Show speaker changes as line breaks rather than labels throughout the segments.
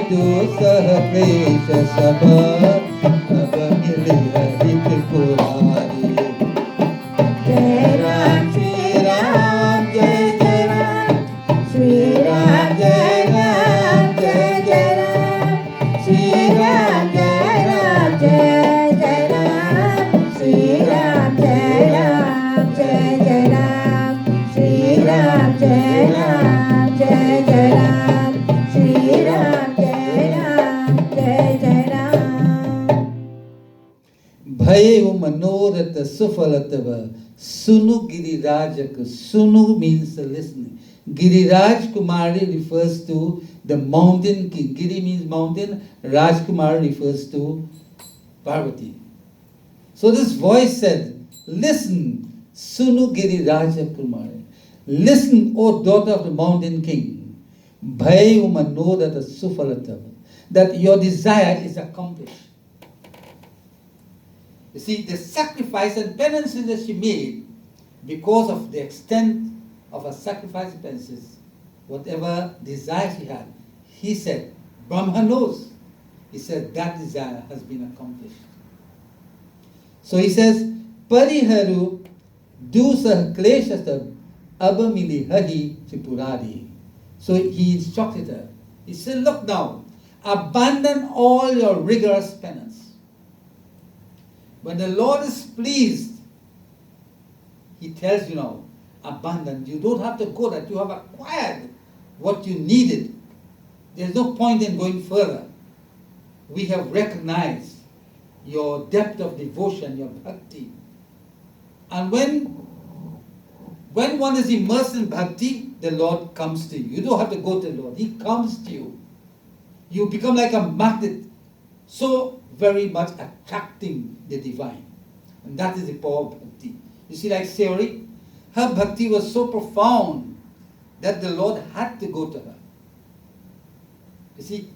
dusah klesha saba abamili hari tripurari. Jai Ram, Shri Ram, Jai Jai Ram, Shri Ram, Jai Ram, Jai Jai Ram, Shri Ram, Jai Ram, Jai Jai Ram, Shri Ram, Jai Ram, Jai Jai Ram, Shri Ram, Jai Ram, Jai Jai Ram, Shri Ram, Jai Ram, Jai Jai Ram. Bhayehu manoratha sufalatava Sunu Girirajak. Sunu means listening. Giriraj Kumari refers to the mountain king. Giri means mountain. Rajkumar refers to Parvati. So this voice said, listen, Sunu Giriraja Kumari. Listen, O daughter of the mountain king. Bhayu manodata sufalatava. That your desire is accomplished. You see, the sacrifice and penances that she made, because of the extent of her sacrifice and penances, whatever desire she had, he said, Brahma knows. He said, that desire has been accomplished. So he says, Pariharu dusah kleshata abamili hahi tripurari. So he instructed her. He said, look now, abandon all your rigorous penance. When the Lord is pleased, he tells you now, abandon. You don't have to go that. You have acquired what you needed. There's no point in going further. We have recognized your depth of devotion, your bhakti. And when one is immersed in bhakti, the Lord comes to you. You don't have to go to the Lord. He comes to you. You become like a magnet, so very much attracting the divine. And that is the power of bhakti. You see, like Saori, her bhakti was so profound that the Lord had to go to her. You see,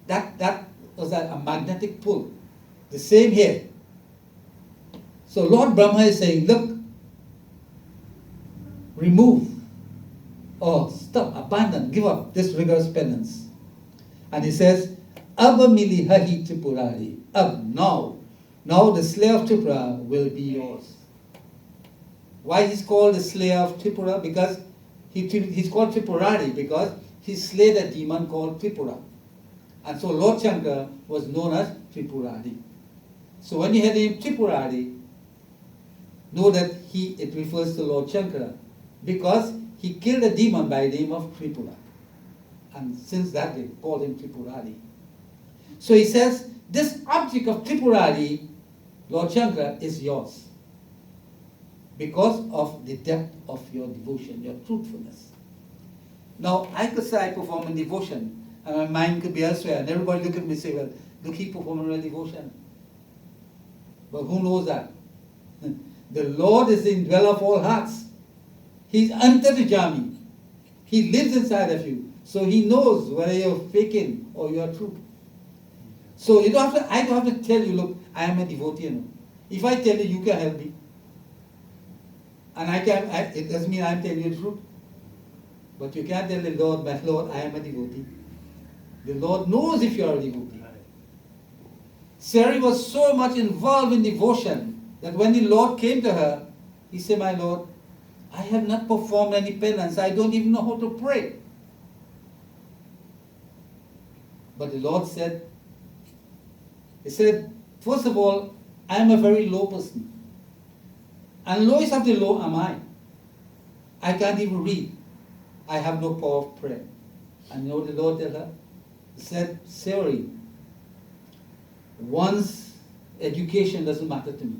that was a magnetic pull. The same here. So Lord Brahma is saying, look, remove, or stop, abandon, give up this rigorous penance. And he says, Abamili hahi tripurari. Now the slayer of Tripura will be yours. Why he's called the slayer of Tripura? Because he's called Tripurari because he slayed a demon called Tripura. And so Lord Shankara was known as Tripurari. So when you hear the name Tripurari, know that it refers to Lord Shankara because he killed a demon by the name of Tripura. And since that they called him Tripurari. So he says, this object of Tripurari, Lord Shankara, is yours because of the depth of your devotion, your truthfulness. Now, I could say I perform in devotion, and my mind could be elsewhere, and everybody look at me and say, well, look, he performed real devotion. But who knows that? The Lord is the indweller of all hearts. He's Antarjami. He lives inside of you. So he knows whether you're faking or you're true. So I don't have to tell you, look, I am a devotee. You know. If I tell you, you can help me. And it doesn't mean I'm telling you the truth. But you can't tell the Lord, my Lord, I am a devotee. The Lord knows if you are a devotee. Sari was so much involved in devotion that when the Lord came to her, he said, my Lord, I have not performed any penance. I don't even know how to pray. But the Lord said, he said, first of all, I am a very low person. And lowest of the low am I. I can't even read. I have no power of prayer. And you know what the Lord told her? He said, Sari, one's education doesn't matter to me.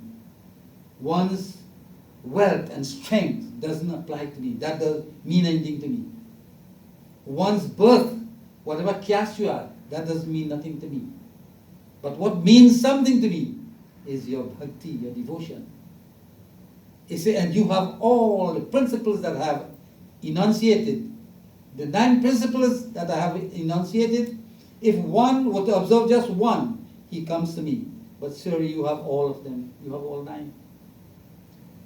One's wealth and strength doesn't apply to me. That doesn't mean anything to me. One's birth, whatever caste you are, that doesn't mean nothing to me. But what means something to me is your bhakti, your devotion. He said, and you have all the principles that I have enunciated. The 9 principles that I have enunciated, if one were to observe just one, he comes to me. But sir, you have all of them. You have all 9.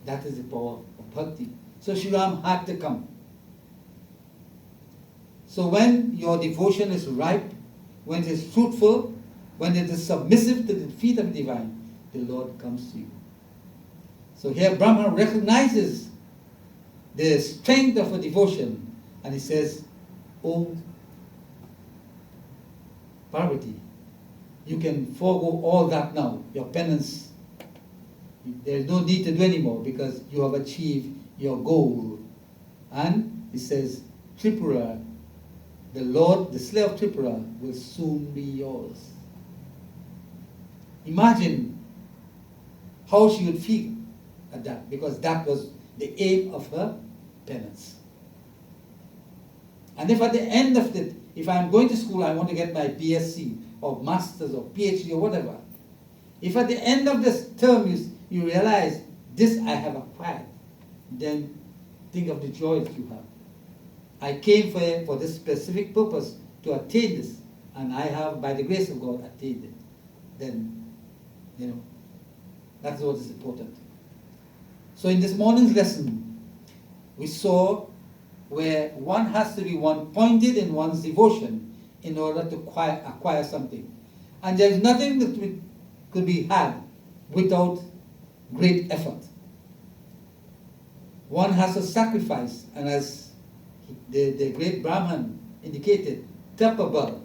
That is the power of bhakti. So Sri Ram had to come. So when your devotion is ripe, when it is fruitful, when it is submissive to the feet of the divine, the Lord comes to you. So here Brahma recognizes the strength of a devotion, and he says, "Oh, Parvati, you can forego all that now, your penance. There is no need to do anymore because you have achieved your goal." And he says, "Tripura, the Lord, the slave of Tripura, will soon be yours." Imagine how she would feel at that, because that was the aim of her penance. And if at the end of it, if I'm going to school, I want to get my BSc or Masters or PhD or whatever, if at the end of this term you realize this I have acquired, then think of the joys you have. I came for this specific purpose to attain this, and I have, by the grace of God, attained it. Then, that's what is important. So in this morning's lesson, we saw where one has to be pointed in one's devotion in order to acquire something. And there is nothing that could be had without great effort. One has to sacrifice, and as the great Brahman indicated, tapabal,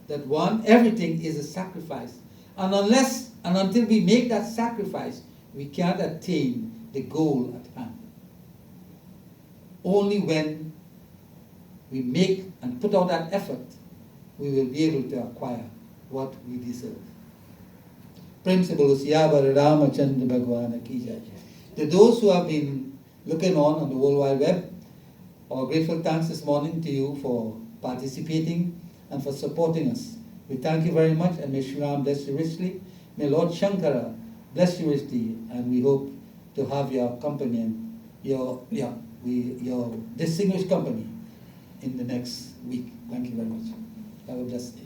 that everything is a sacrifice. And unless and until we make that sacrifice, we can't attain the goal at hand. Only when we make and put out that effort, we will be able to acquire what we deserve. Prem se bolo Siyavara Ramachandra Bhagwan ki jai. To those who have been looking on the World Wide Web, our grateful thanks this morning to you for participating and for supporting us. We thank you very much, and may Shri Ram bless you richly. May Lord Shankara bless you richly, and we hope to have your company and your distinguished company in the next week. Thank you very much. Have a blessed day.